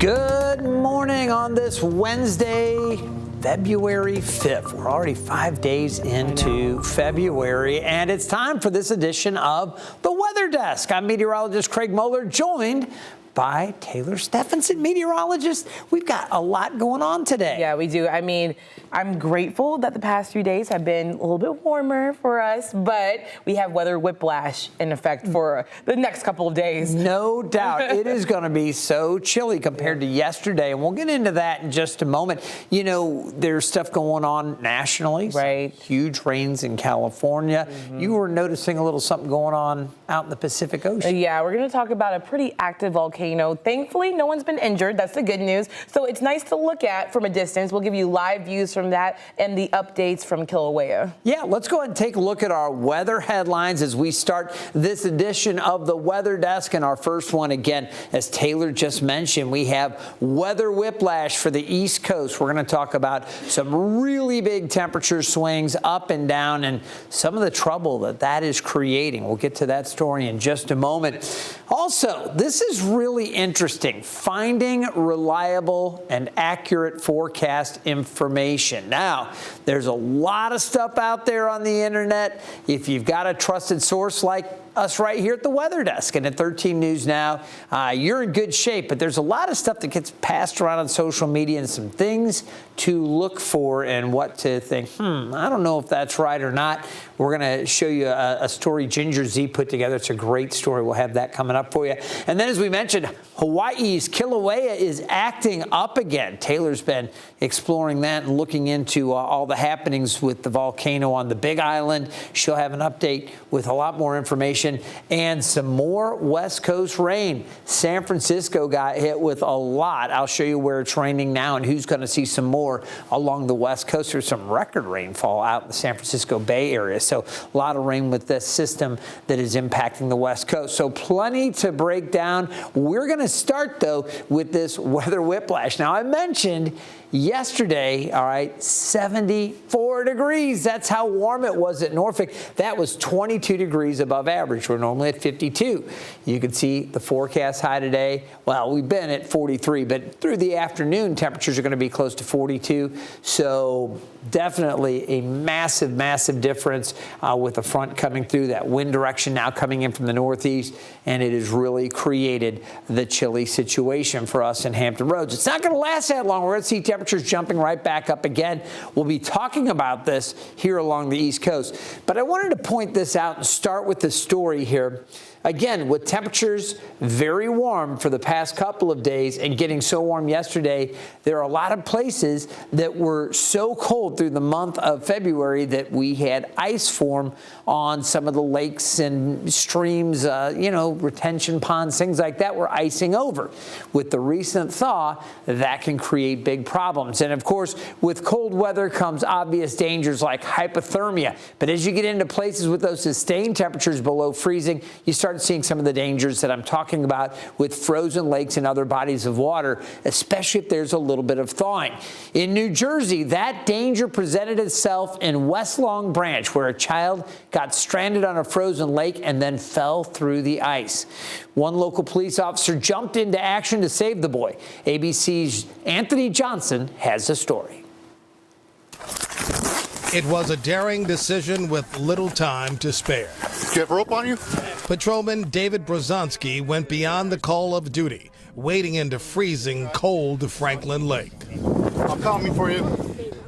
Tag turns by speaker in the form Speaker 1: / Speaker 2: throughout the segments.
Speaker 1: Good morning on this Wednesday, February 5th. We're already 5 days into February, and it's time for this edition of the Weather Desk. I'm meteorologist Craig Moeller, joined by Taylor Stephenson, meteorologist. We've got a lot going on today.
Speaker 2: Yeah, we do. I mean, I'm grateful that the past few days have been a little bit warmer for us, but we have weather whiplash in effect for the next couple of days.
Speaker 1: No doubt. It is going to be so chilly compared to yesterday, and we'll get into that in just a moment. You know, there's stuff going on nationally.
Speaker 2: Right.
Speaker 1: Huge rains in California. You were noticing a little something going on out in the Pacific Ocean.
Speaker 2: Yeah, we're going to talk about a pretty active volcano. Thankfully, no one's been injured. That's the good news. So it's nice to look at from a distance. We'll give you live views from that and the updates from Kilauea. Yeah,
Speaker 1: let's go ahead and take a look at our weather headlines as we start this edition of the Weather Desk. And our first one, again, as Taylor just mentioned, we have weather whiplash for the East Coast. We're going to talk about some really big temperature swings up and down and some of the trouble that is creating. We'll get to that story in just a moment. Also, this is really interesting, finding reliable and accurate forecast information. Now, there's a lot of stuff out there on the internet. If you've got a trusted source like us right here at the Weather Desk and at 13 News Now, you're in good shape, but there's a lot of stuff that gets passed around on social media and some things to look for and what to think, I don't know if that's right or not. We're going to show you a story Ginger Z put together. It's a great story. We'll have that coming up for you. And then, as we mentioned, Hawaii's Kilauea is acting up again. Taylor's been exploring that and looking into all the happenings with the volcano on the Big Island. She'll have an update with a lot more information and some more West Coast rain. San Francisco got hit with a lot. I'll show you where it's raining now and who's going to see some more along the West Coast. There's some record rainfall out in the San Francisco Bay Area. So a lot of rain with this system that is impacting the West Coast. So plenty to break down. We're going to start, though, with this weather whiplash. Now, I mentioned yesterday, all right, 74 degrees. That's how warm it was at Norfolk. That was 22 degrees above average. We're normally at 52. You can see the forecast high today. Well, we've been at 43, but through the afternoon, temperatures are going to be close to 42. So definitely a massive, massive difference with the front coming through, that wind direction now coming in from the northeast, and it has really created the chilly situation for us in Hampton Roads. It's not going to last that long. We're going to see temperatures jumping right back up again. We'll be talking about this here along the East Coast. But I wanted to point this out and start with the story here. Again, with temperatures very warm for the past couple of days and getting so warm yesterday, there are a lot of places that were so cold through the month of February that we had ice form on some of the lakes and streams, retention ponds, things like that were icing over. With the recent thaw, that can create big problems. And of course, with cold weather comes obvious dangers like hypothermia. But as you get into places with those sustained temperatures below freezing, you start seeing some of the dangers that I'm talking about with frozen lakes and other bodies of water, especially if there's a little bit of thawing. In New Jersey, that danger presented itself in West Long Branch, where a child got stranded on a frozen lake and then fell through the ice. One local police officer jumped into action to save the boy. ABC's Anthony Johnson has the story.
Speaker 3: It was a daring decision with little time to spare.
Speaker 4: Do you have rope on you?
Speaker 3: Patrolman David Brozanski went beyond the call of duty, wading into freezing cold Franklin Lake.
Speaker 4: I'll calm you for you.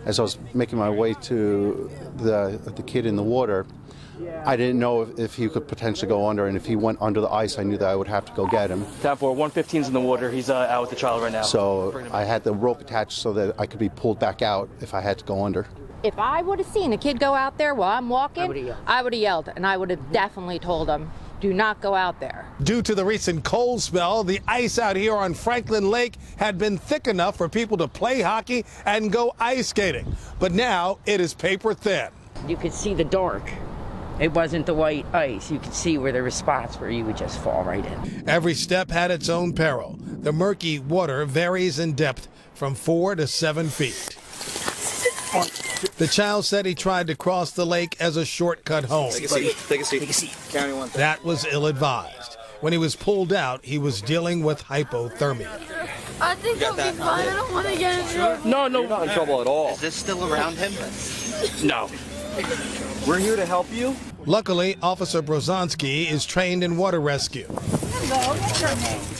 Speaker 5: As I was making my way to the kid in the water, I didn't know if he could potentially go under, and if he went under the ice, I knew that I would have to go get him.
Speaker 6: Down for 115's in the water. He's out with the child right now.
Speaker 5: So I had the rope attached so that I could be pulled back out if I had to go under.
Speaker 7: If I would have seen a kid go out there while I'm walking, I would have yelled, and I would have definitely told him, do not go out there.
Speaker 3: Due to the recent cold spell, the ice out here on Franklin Lake had been thick enough for people to play hockey and go ice skating. But now it is paper thin.
Speaker 8: You could see the dark. It wasn't the white ice. You could see where there were spots where you would just fall right in.
Speaker 3: Every step had its own peril. The murky water varies in depth from 4 to 7 feet. The child said he tried to cross the lake as a shortcut home.
Speaker 6: Take a seat. County one.
Speaker 3: That was ill-advised. When he was pulled out, he was dealing with hypothermia.
Speaker 9: I think I'll be fine. I don't want to get in trouble.
Speaker 6: No, you're not in trouble at all.
Speaker 10: Is this still around him?
Speaker 6: No. We're here to help you.
Speaker 3: Luckily, Officer Brozanski is trained in water rescue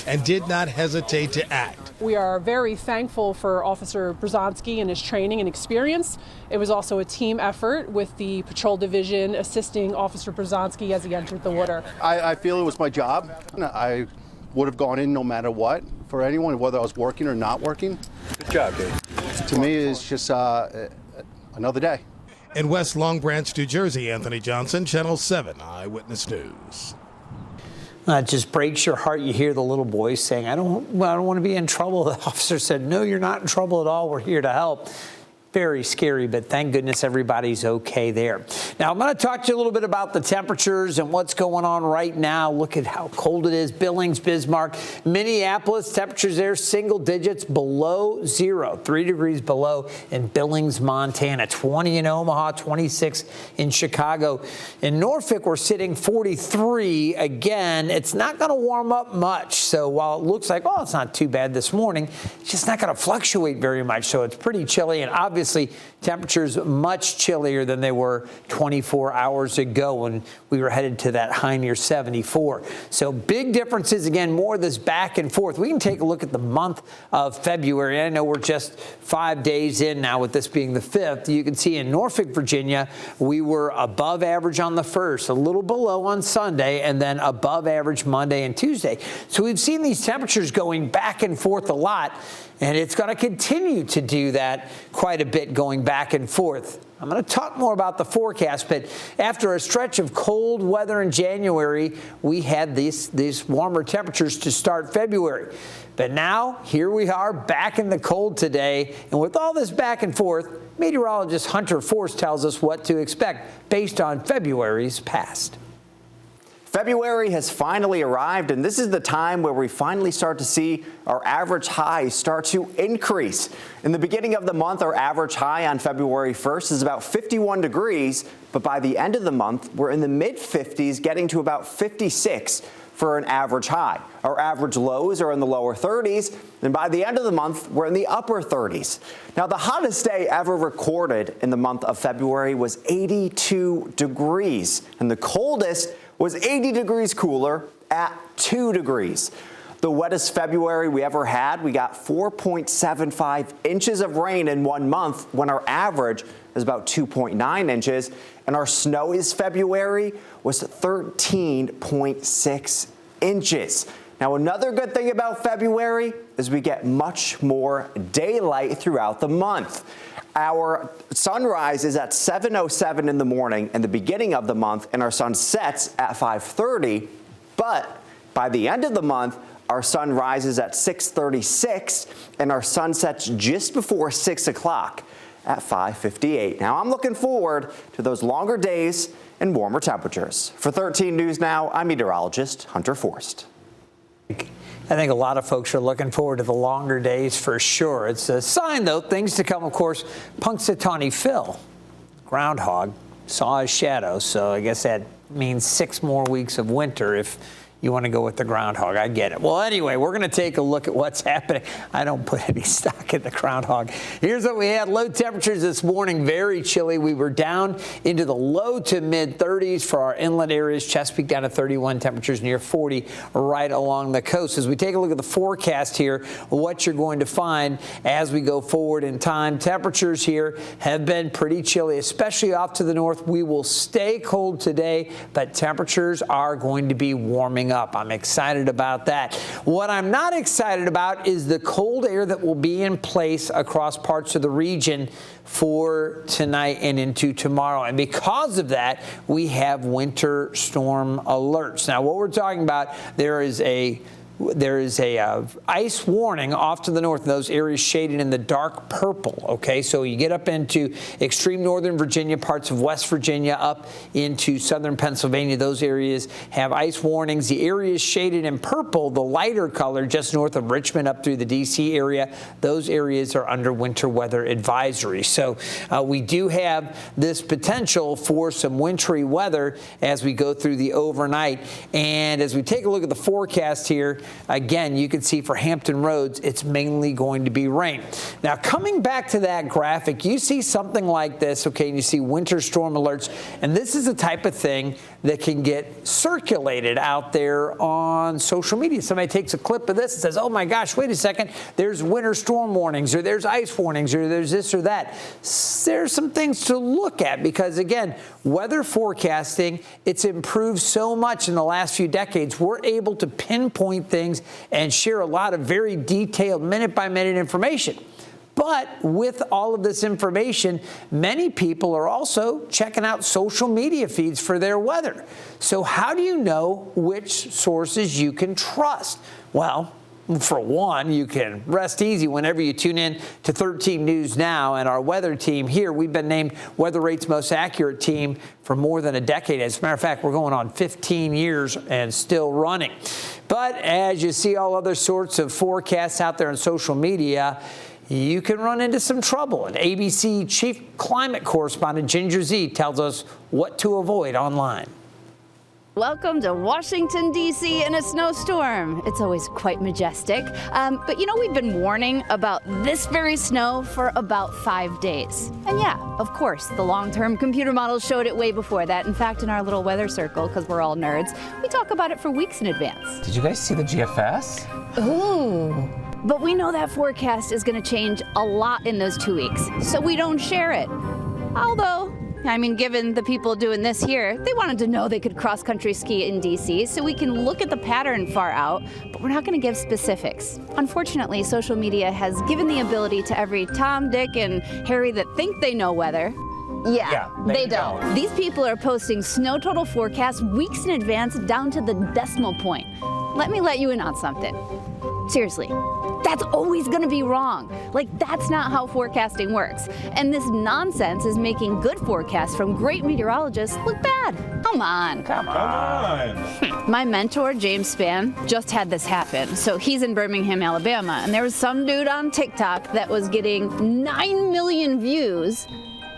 Speaker 3: and did not hesitate to act.
Speaker 11: We are very thankful for Officer Brozanski and his training and experience. It was also a team effort with the patrol division assisting Officer Brozanski as he entered the water.
Speaker 5: I feel it was my job. I would have gone in no matter what for anyone, whether I was working or not working.
Speaker 6: Good job, Dave.
Speaker 5: To me, it's just another day.
Speaker 3: In West Long Branch, New Jersey, Anthony Johnson, Channel 7 Eyewitness News.
Speaker 1: It just breaks your heart. You hear the little boy saying, I don't want to be in trouble. The officer said, no, you're not in trouble at all. We're here to help. Very scary, but thank goodness everybody's okay there. Now, I'm going to talk to you a little bit about the temperatures and what's going on right now. Look at how cold it is. Billings, Bismarck, Minneapolis, temperatures there, single digits below zero, 3 degrees below in Billings, Montana, 20 in Omaha, 26 in Chicago. In Norfolk, we're sitting 43. Again, it's not going to warm up much. So while it looks like, oh, it's not too bad this morning, it's just not going to fluctuate very much. So it's pretty chilly, and obviously temperatures much chillier than they were 24 hours ago when we were headed to that high near 74. So big differences. Again, more of this back and forth. We can take a look at the month of February. I know we're just 5 days in now with this being the 5th. You can see in Norfolk, Virginia, we were above average on the 1st, a little below on Sunday, and then above average Monday and Tuesday. So we've seen these temperatures going back and forth a lot. And it's going to continue to do that quite a bit, going back and forth. I'm going to talk more about the forecast, but after a stretch of cold weather in January, we had these warmer temperatures to start February. But now, here we are back in the cold today. And with all this back and forth, meteorologist Hunter Force tells us what to expect based on February's past.
Speaker 12: February has finally arrived, and this is the time where we finally start to see our average highs start to increase. In the beginning of the month, our average high on February 1st is about 51 degrees, but by the end of the month, we're in the mid-50s, getting to about 56 for an average high. Our average lows are in the lower 30s, and by the end of the month, we're in the upper 30s. Now, the hottest day ever recorded in the month of February was 82 degrees, and the coldest was 80 degrees cooler at 2 degrees. The wettest February we ever had, we got 4.75 inches of rain in 1 month when our average is about 2.9 inches. And our snowiest February was 13.6 inches. Now, another good thing about February is we get much more daylight throughout the month. Our sunrise is at 7:07 in the morning in the beginning of the month, and our sun sets at 5:30. But by the end of the month, our sun rises at 6:36, and our sun sets just before 6 o'clock at 5:58. Now, I'm looking forward to those longer days and warmer temperatures. For 13 News Now, I'm meteorologist Hunter Forst.
Speaker 1: I think a lot of folks are looking forward to the longer days for sure. It's a sign, though, things to come, of course. Punxsutawney Phil, groundhog, saw his shadow, so I guess that means 6 more weeks of winter if you want to go with the groundhog. I get it. Well, anyway, we're going to take a look at what's happening. I don't put any stock in the groundhog. Here's what we had. Low temperatures this morning, very chilly. We were down into the low to mid 30s for our inland areas. Chesapeake down to 31, temperatures near 40 right along the coast. As we take a look at the forecast here, what you're going to find as we go forward in time, temperatures here have been pretty chilly, especially off to the north. We will stay cold today, but temperatures are going to be warming up. I'm excited about that. What I'm not excited about is the cold air that will be in place across parts of the region for tonight and into tomorrow. And because of that, we have winter storm alerts. Now, what we're talking about, there is a ice warning off to the north in those areas shaded in the dark purple. Okay, so you get up into extreme northern Virginia, parts of West Virginia, up into southern Pennsylvania. Those areas have ice warnings. The areas shaded in purple, the lighter color, just north of Richmond up through the D.C. area, those areas are under winter weather advisory. So we do have this potential for some wintry weather as we go through the overnight. And as we take a look at the forecast here, again, you can see for Hampton Roads, it's mainly going to be rain. Now, coming back to that graphic, you see something like this, okay, and you see winter storm alerts, and this is the type of thing that can get circulated out there on social media. Somebody takes a clip of this and says, oh my gosh, wait a second, there's winter storm warnings, or there's ice warnings, or there's this or that. There's some things to look at because, again, weather forecasting, it's improved so much in the last few decades. We're able to pinpoint things and share a lot of very detailed minute-by-minute information. But with all of this information, many people are also checking out social media feeds for their weather. So how do you know which sources you can trust? Well, for one, you can rest easy whenever you tune in to 13 News Now and our weather team here. We've been named Weather Rate's most accurate team for more than a decade. As a matter of fact, we're going on 15 years and still running. But as you see all other sorts of forecasts out there on social media, you can run into some trouble. And ABC Chief Climate Correspondent Ginger Z tells us what to avoid online.
Speaker 10: Welcome to Washington, D.C. in a snowstorm. It's always quite majestic. But you know, we've been warning about this very snow for about 5 days. And yeah, of course, the long-term computer models showed it way before that. In fact, in our little weather circle, because we're all nerds, we talk about it for weeks in advance.
Speaker 13: Did you guys see the GFS?
Speaker 10: Ooh. But we know that forecast is going to change a lot in those 2 weeks, so we don't share it. Although, I mean, given the people doing this here, they wanted to know they could cross-country ski in DC, so we can look at the pattern far out, but we're not going to give specifics. Unfortunately, social media has given the ability to every Tom, Dick, and Harry that think they know weather. Yeah, they don't. These people are posting snow total forecasts weeks in advance down to the decimal point. Let me let you in on something. Seriously, that's always going to be wrong. Like, that's not how forecasting works. And this nonsense is making good forecasts from great meteorologists look bad. Come on.
Speaker 13: Come on.
Speaker 10: My mentor, James Spann, just had this happen. So he's in Birmingham, Alabama, and there was some dude on TikTok that was getting 9 million views.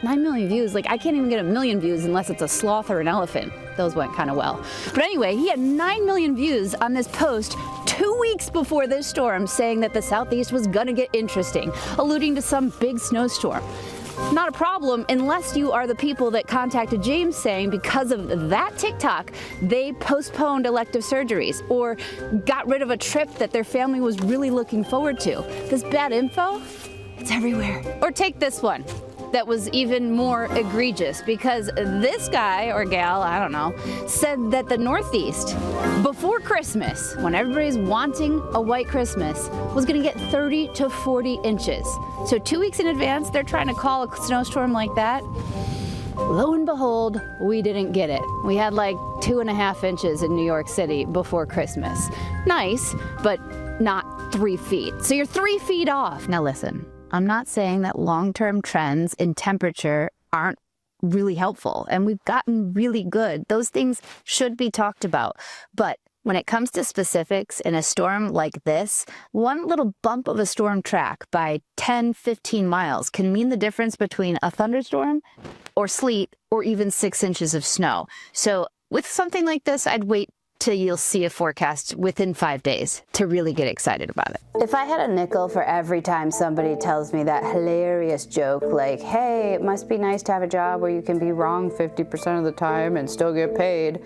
Speaker 10: 9 million views, like I can't even get 1 million views unless it's a sloth or an elephant. Those went kind of well. But anyway, he had 9 million views on this post 2 weeks before this storm saying that the southeast was gonna get interesting, alluding to some big snowstorm. Not a problem unless you are the people that contacted James saying because of that TikTok, they postponed elective surgeries or got rid of a trip that their family was really looking forward to. This bad info, it's everywhere. Or take this one. That was even more egregious because this guy or gal, I don't know, said that the Northeast, before Christmas, when everybody's wanting a white Christmas, was gonna get 30 to 40 inches. So 2 weeks in advance, they're trying to call a snowstorm like that. Lo and behold, we didn't get it. We had like 2.5 inches in New York City before Christmas. Nice, but not 3 feet. So you're 3 feet off. Now listen. I'm not saying that long-term trends in temperature aren't really helpful, and we've gotten really good. Those things should be talked about. But when it comes to specifics in a storm like this, one little bump of a storm track by 10, 15 miles can mean the difference between a thunderstorm or sleet or even 6 inches of snow. So with something like this, I'd wait till you'll see a forecast within 5 days to really get excited about it.
Speaker 14: If I had a nickel for every time somebody tells me that hilarious joke like, hey, it must be nice to have a job where you can be wrong 50% of the time and still get paid,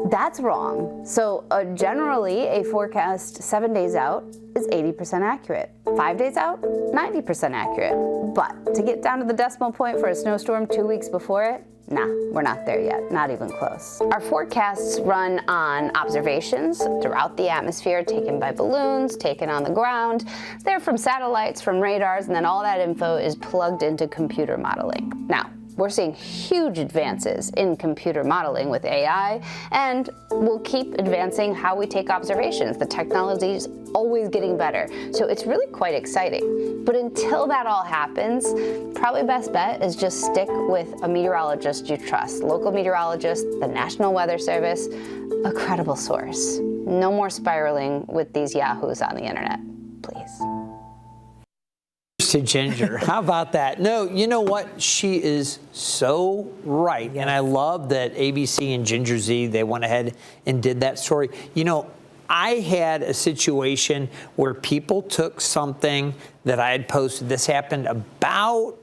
Speaker 14: that's wrong. So generally, a forecast 7 days out is 80% accurate. 5 days out, 90% accurate. But to get down to the decimal point for a snowstorm 2 weeks before it, nah, we're not there yet, not even close. Our forecasts run on observations throughout the atmosphere taken by balloons, taken on the ground. They're from satellites, from radars, and then all that info is plugged into computer modeling. Now, we're seeing huge advances in computer modeling with AI, and we'll keep advancing how we take observations. The technology is always getting better, so it's really quite exciting. But until that all happens, probably best bet is just stick with a meteorologist you trust. Local meteorologist, the National Weather Service, a credible source. No more spiraling with these yahoos on the internet, please.
Speaker 1: To Ginger. How about that? No, you know what? She is so right. And I love that ABC and Ginger Z, they went ahead and did that story. You know, I had a situation where people took something that I had posted. This happened about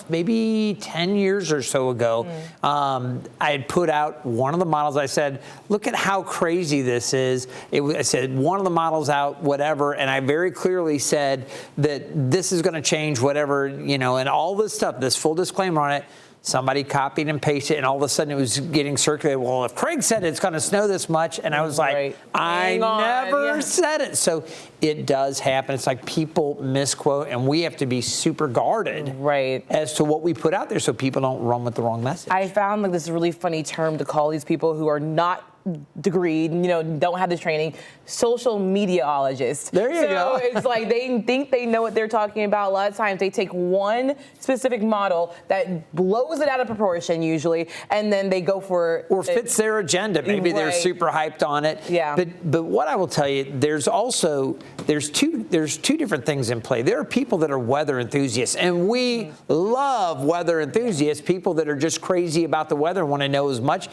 Speaker 1: maybe 10 years or so ago. I had put out one of the models. I said, look at how crazy this is. I said, one of the models out, whatever. And I very clearly said that this is going to change whatever, and all this stuff, this full disclaimer on it. Somebody copied and pasted, and all of a sudden it was getting circulated. Well, if Craig said it's going to snow this much, and I was like, I never said it. So it does happen. It's like people misquote, and we have to be super guarded as to what we put out there so people don't run with the wrong message.
Speaker 2: I found like this really funny term to call these people who are not degreed, don't have this training, social mediaologists.
Speaker 1: There you go.
Speaker 2: So it's like they think they know what they're talking about. A lot of times they take one specific model that blows it out of proportion usually, and then they go for
Speaker 1: or fits their agenda. Maybe they're super hyped on it.
Speaker 2: Yeah.
Speaker 1: But what I will tell you, there's two different things in play. There are people that are weather enthusiasts, and we love weather enthusiasts, people that are just crazy about the weather and want to know as much.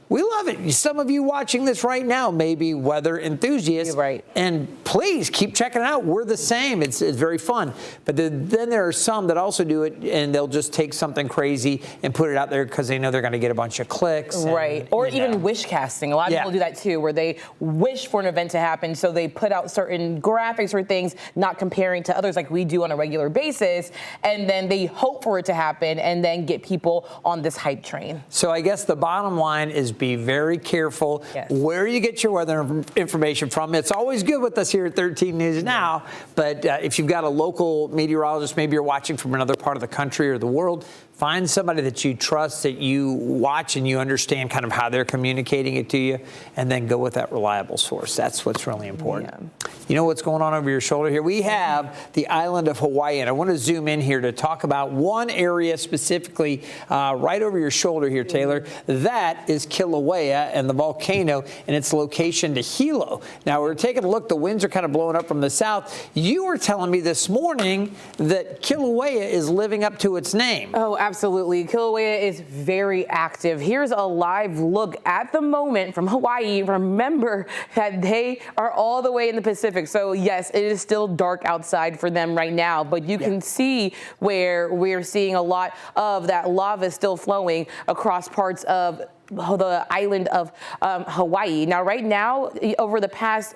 Speaker 1: We love it. Some of you watching this right now may be weather enthusiasts.
Speaker 2: You're right.
Speaker 1: And please keep checking it out. We're the same. It's very fun. But then there are some that also do it, and they'll just take something crazy and put it out there because they know they're going to get a bunch of clicks.
Speaker 2: Right. Or even wish casting. A lot of people do that too, where they wish for an event to happen. So they put out certain graphics or things, not comparing to others like we do on a regular basis. And then they hope for it to happen and then get people on this hype train.
Speaker 1: So I guess the bottom line is be very careful where you get your weather information from. It's always good with us here at 13 News Now, but if you've got a local meteorologist, maybe you're watching from another part of the country or the world, find somebody that you trust, that you watch and you understand kind of how they're communicating it to you, and then go with that reliable source. That's what's really important. Yeah. You know what's going on over your shoulder here? We have the island of Hawaii, and I want to zoom in here to talk about one area specifically right over your shoulder here, Taylor. That is Kilauea and the volcano and its location to Hilo. Now, we're taking a look. The winds are kind of blowing up from the south. You were telling me this morning that Kilauea is living up to its name.
Speaker 2: Oh, absolutely. Kilauea is very active. Here's a live look at the moment from Hawaii. Remember that they are all the way in the Pacific. So yes, it is still dark outside for them right now, but you can see where we're seeing a lot of that lava still flowing across parts of the island of Hawaii. Now, right now, over the past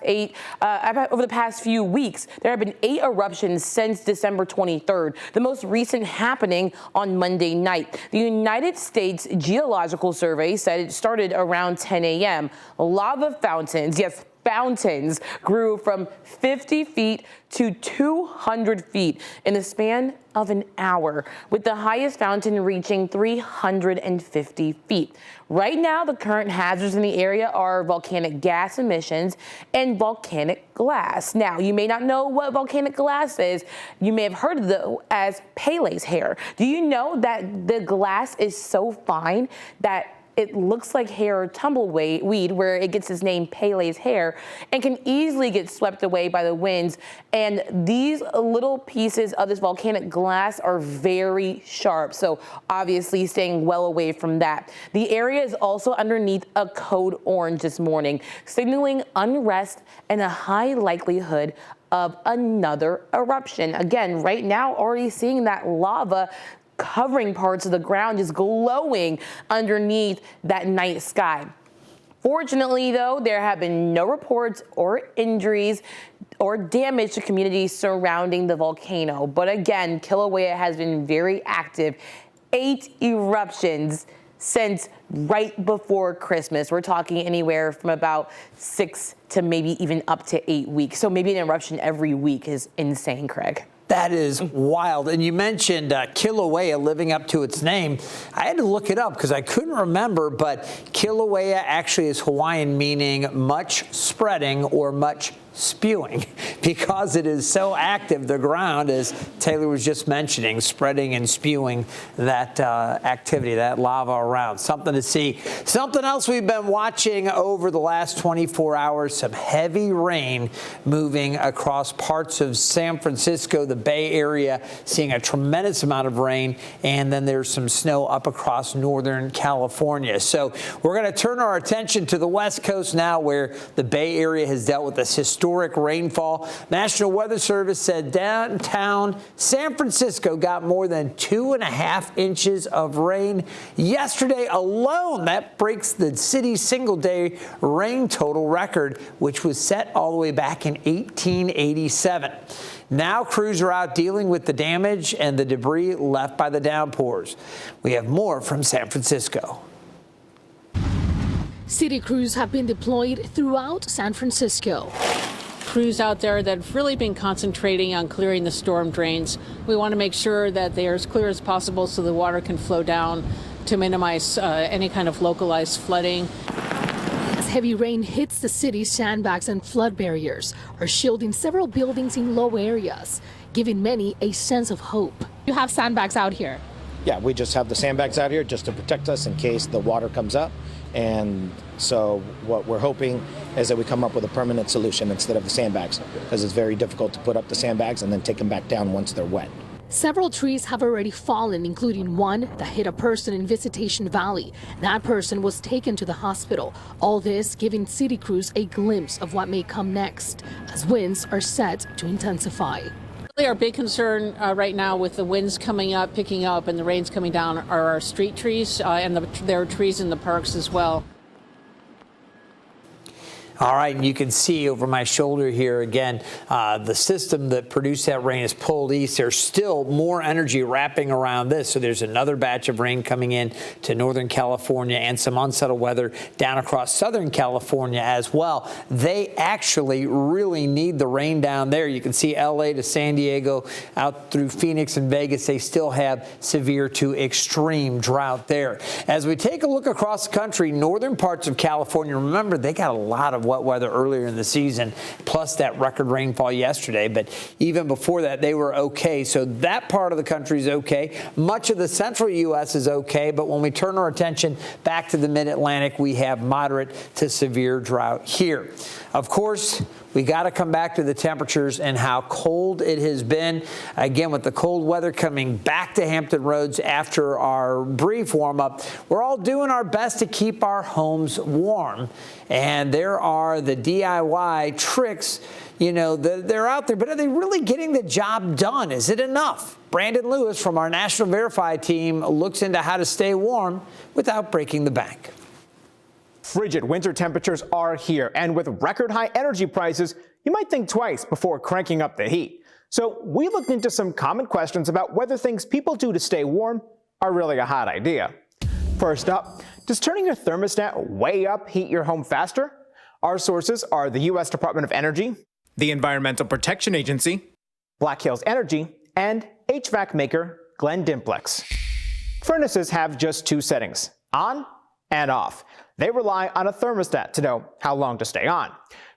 Speaker 2: few weeks, there have been 8 eruptions since December 23rd. The most recent happening on Monday night. The United States Geological Survey said it started around 10 a.m. Lava fountains, yes, fountains, grew from 50 feet to 200 feet in the span of an hour, with the highest fountain reaching 350 feet. Right now, the current hazards in the area are volcanic gas emissions and volcanic glass. Now, you may not know what volcanic glass is. You may have heard of it as Pele's hair. Do you know that the glass is so fine that it looks like hair or tumbleweed, where it gets its name Pele's hair, and can easily get swept away by the winds. And these little pieces of this volcanic glass are very sharp, so obviously staying well away from that. The area is also underneath a code orange this morning, signaling unrest and a high likelihood of another eruption. Again, right now, already seeing that lava covering parts of the ground, is glowing underneath that night sky. Fortunately, though, there have been no reports or injuries or damage to communities surrounding the volcano. But again, Kilauea has been very active. 8 eruptions since right before Christmas. We're talking anywhere from about 6 to maybe even up to 8 weeks. So maybe an eruption every week is insane, Craig.
Speaker 1: That is wild. And you mentioned Kilauea living up to its name. I had to look it up because I couldn't remember, but Kilauea actually is Hawaiian, meaning much spreading or much spewing because it is so active. The ground, as Taylor was just mentioning, spreading and spewing that activity, that lava around. Something to see. Something else we've been watching over the last 24 hours, some heavy rain moving across parts of San Francisco, the Bay Area, seeing a tremendous amount of rain, and then there's some snow up across Northern California. So we're going to turn our attention to the West Coast now, where the Bay Area has dealt with this historic rainfall. National Weather Service said downtown San Francisco got more than 2.5 inches of rain yesterday alone. That breaks the city's single-day rain total record, which was set all the way back in 1887. Now crews are out dealing with the damage and the debris left by the downpours. We have more from San Francisco.
Speaker 15: City crews have been deployed throughout San Francisco.
Speaker 16: Crews out there that have really been concentrating on clearing the storm drains. We want to make sure that they are as clear as possible so the water can flow down to minimize any kind of localized flooding.
Speaker 15: As heavy rain hits the city, sandbags and flood barriers are shielding several buildings in low areas, giving many a sense of hope.
Speaker 17: You have sandbags out here?
Speaker 18: Yeah, we just have the sandbags out here just to protect us in case the water comes up. And so what we're hoping is that we come up with a permanent solution instead of the sandbags, because it's very difficult to put up the sandbags and then take them back down once they're wet.
Speaker 15: Several trees have already fallen, including one that hit a person in Visitation Valley. That person was taken to the hospital. All this giving city crews a glimpse of what may come next, as winds are set to intensify.
Speaker 16: Really, our big concern right now with the winds coming up, picking up, and the rains coming down are our street trees, and there are trees in the parks as well.
Speaker 1: All right, and you can see over my shoulder here again, the system that produced that rain is pulled east. There's still more energy wrapping around this, so there's another batch of rain coming in to Northern California and some unsettled weather down across Southern California as well. They actually really need the rain down there. You can see L.A. to San Diego, out through Phoenix and Vegas. They still have severe to extreme drought there. As we take a look across the country, northern parts of California, remember, they got a lot of wet weather earlier in the season, plus that record rainfall yesterday. But even before that, they were okay. So that part of the country is okay. Much of the central U.S. is okay. But when we turn our attention back to the mid-Atlantic, we have moderate to severe drought here. Of course, we got to come back to the temperatures and how cold it has been. Again, with the cold weather coming back to Hampton Roads after our brief warm-up, we're all doing our best to keep our homes warm. And there are the DIY tricks, you know, they're out there, but are they really getting the job done? Is it enough? Brandon Lewis from our National Verify team looks into how to stay warm without breaking the bank.
Speaker 19: Frigid winter temperatures are here, and with record high energy prices, you might think twice before cranking up the heat. So we looked into some common questions about whether things people do to stay warm are really a hot idea. First up, does turning your thermostat way up heat your home faster? Our sources are the U.S. Department of Energy, the Environmental Protection Agency, Black Hills Energy, and HVAC maker Glen Dimplex. Furnaces have just two settings, on and off. They rely on a thermostat to know how long to stay on.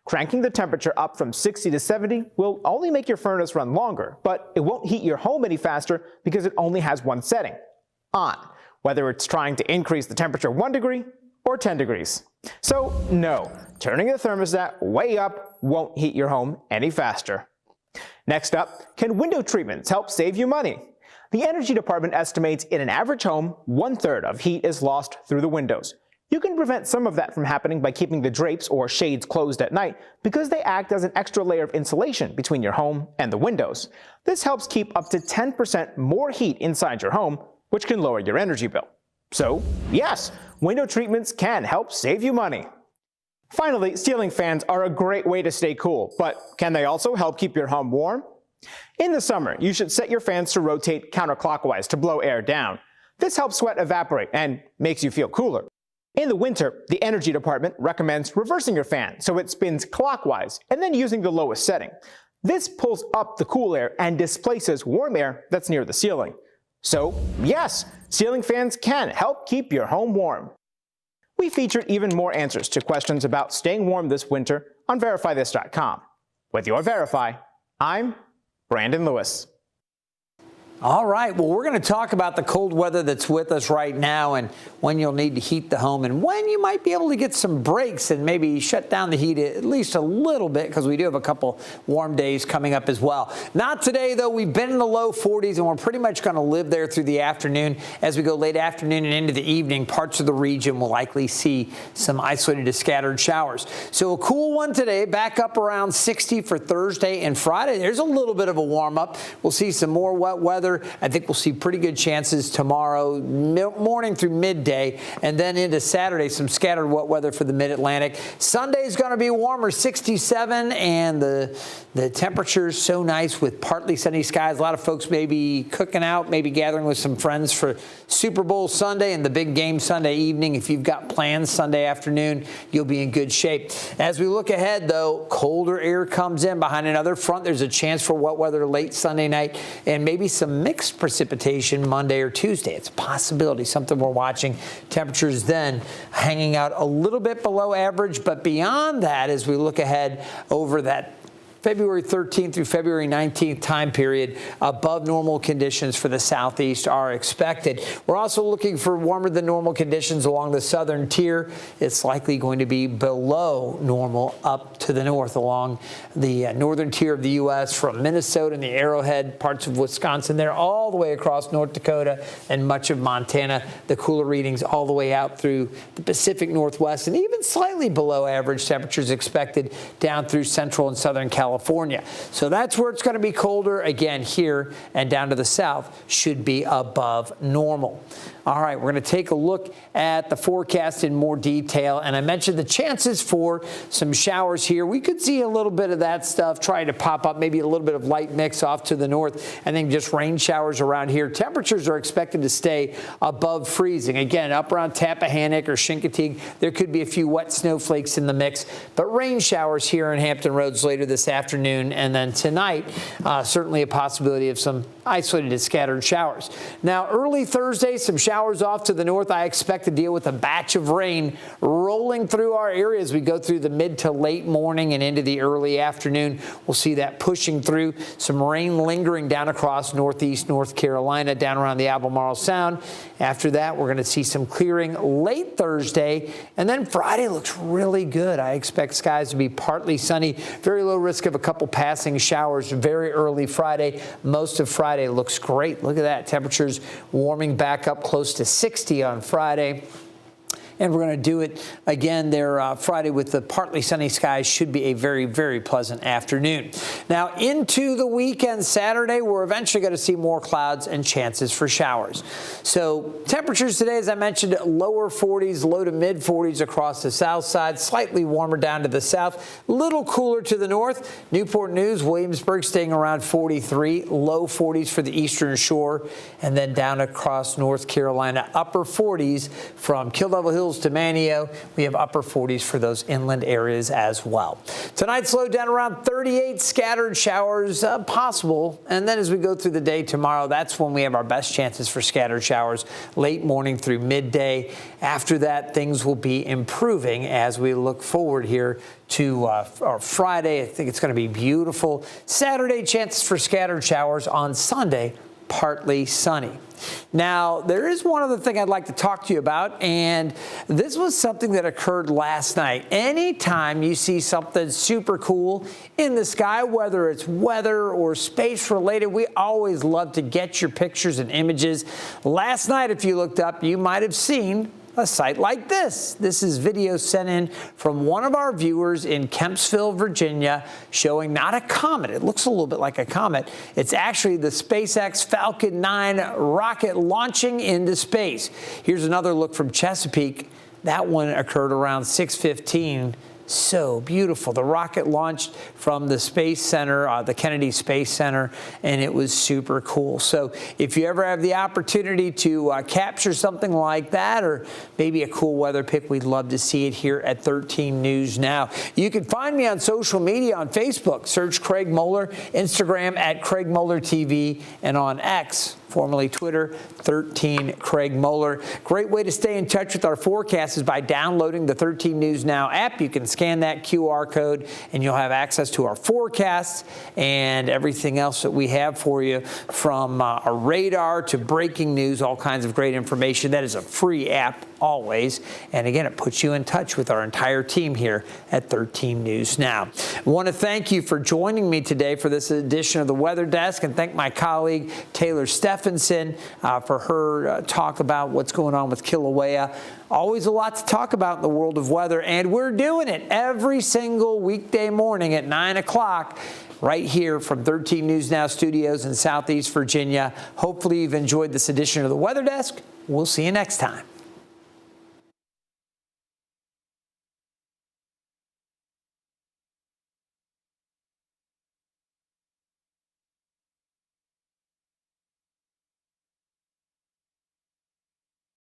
Speaker 19: Cranking the temperature up from 60 to 70 will only make your furnace run longer, but it won't heat your home any faster because it only has one setting, on, whether it's trying to increase the temperature 1 degree or 10 degrees. So no, turning the thermostat way up won't heat your home any faster. Next up, can window treatments help save you money? The Energy Department estimates in an average home, 1/3 of heat is lost through the windows. You can prevent some of that from happening by keeping the drapes or shades closed at night because they act as an extra layer of insulation between your home and the windows. This helps keep up to 10% more heat inside your home, which can lower your energy bill. So, yes, window treatments can help save you money. Finally, ceiling fans are a great way to stay cool, but can they also help keep your home warm? In the summer, you should set your fans to rotate counterclockwise to blow air down. This helps sweat evaporate and makes you feel cooler. In the winter, the Energy Department recommends reversing your fan so it spins clockwise and then using the lowest setting. This pulls up the cool air and displaces warm air that's near the ceiling. So, yes, ceiling fans can help keep your home warm. We featured even more answers to questions about staying warm this winter on VerifyThis.com. With your Verify, I'm Brandon Lewis.
Speaker 1: All right, well, we're going to talk about the cold weather that's with us right now and when you'll need to heat the home and when you might be able to get some breaks and maybe shut down the heat at least a little bit, because we do have a couple warm days coming up as well. Not today, though. We've been in the low 40s, and we're pretty much going to live there through the afternoon. As we go late afternoon and into the evening, parts of the region will likely see some isolated to scattered showers. So a cool one today, back up around 60 for Thursday and Friday. There's a little bit of a warm up. We'll see some more wet weather. I think we'll see pretty good chances tomorrow morning through midday, and then into Saturday, some scattered wet weather for the mid-Atlantic. Sunday's going to be warmer, 67, and the temperature's so nice with partly sunny skies. A lot of folks may be cooking out, maybe gathering with some friends for Super Bowl Sunday and the big game Sunday evening. If you've got plans Sunday afternoon, you'll be in good shape. As we look ahead, though, colder air comes in behind another front. There's a chance for wet weather late Sunday night and maybe some mixed precipitation Monday or Tuesday. It's a possibility, something we're watching. Temperatures then hanging out a little bit below average, but beyond that, as we look ahead over that February 13th through February 19th time period, above normal conditions for the southeast are expected. We're also looking for warmer than normal conditions along the southern tier. It's likely going to be below normal up to the north along the northern tier of the U.S. from Minnesota and the Arrowhead, parts of Wisconsin there, all the way across North Dakota and much of Montana. The cooler readings all the way out through the Pacific Northwest, and even slightly below average temperatures expected down through central and southern California. So that's where it's going to be colder. Again, here and down to the south should be above normal. All right, we're going to take a look at the forecast in more detail. And I mentioned the chances for some showers here. We could see a little bit of that stuff trying to pop up, maybe a little bit of light mix off to the north, and then just rain showers around here. Temperatures are expected to stay above freezing. Again, up around Tappahannock or Chincoteague, there could be a few wet snowflakes in the mix, but rain showers here in Hampton Roads later this afternoon. And then tonight, certainly a possibility of some isolated and scattered showers. Now, early Thursday, some showers off to the north. I expect to deal with a batch of rain rolling through our area as we go through the mid to late morning and into the early afternoon. We'll see that pushing through, some rain lingering down across northeast North Carolina, down around the Albemarle Sound. After that, we're going to see some clearing late Thursday, and then Friday looks really good. I expect skies to be partly sunny, very low risk of a couple passing showers very early Friday. Most of Friday looks great. Look at that. Temperatures warming back up close to 60 on Friday. And we're going to do it again there Friday with the partly sunny skies. Should be a very, very pleasant afternoon. Now into the weekend, Saturday, we're eventually going to see more clouds and chances for showers. So temperatures today, as I mentioned, lower 40s, low to mid 40s across the south side, slightly warmer down to the south, little cooler to the north. Newport News, Williamsburg staying around 43, low 40s for the eastern shore, and then down across North Carolina, upper 40s from Kilauea Hills to Manio. We have upper 40s for those inland areas as well. Tonight, slow down around 38, scattered showers possible. And then as we go through the day tomorrow, that's when we have our best chances for scattered showers late morning through midday. After that, things will be improving as we look forward here to our Friday. I think it's going to be beautiful. Saturday, chances for scattered showers. On Sunday, partly sunny. Now, there is one other thing I'd like to talk to you about, and this was something that occurred last night. Anytime you see something super cool in the sky, whether it's weather or space related, we always love to get your pictures and images. Last night, if you looked up, you might have seen a sight like this. This is video sent in from one of our viewers in Kempsville, Virginia, showing not a comet. It looks a little bit like a comet. It's actually the SpaceX Falcon 9 rocket launching into space. Here's another look from Chesapeake. That one occurred around 6:15. So beautiful. The rocket launched from the Space Center, the Kennedy Space Center, and it was super cool. So if you ever have the opportunity to capture something like that, or maybe a cool weather pic, we'd love to see it here at 13 News Now. You can find me on social media on Facebook. Search Craig Moeller, Instagram at Craig Moeller TV, and on X formerly Twitter, 13 Craig Moeller. Great way to stay in touch with our forecast is by downloading the 13 News Now app. You can scan that QR code and you'll have access to our forecasts and everything else that we have for you, from our radar to breaking news, all kinds of great information. That is a free app always. And again, it puts you in touch with our entire team here at 13 News Now. I want to thank you for joining me today for this edition of the Weather Desk, and thank my colleague Taylor Stephenson for her talk about what's going on with Kilauea. Always a lot to talk about in the world of weather, and we're doing it every single weekday morning at 9 o'clock. Right here from 13 News Now studios in Southeast Virginia. Hopefully you've enjoyed this edition of the Weather Desk. We'll see you next time.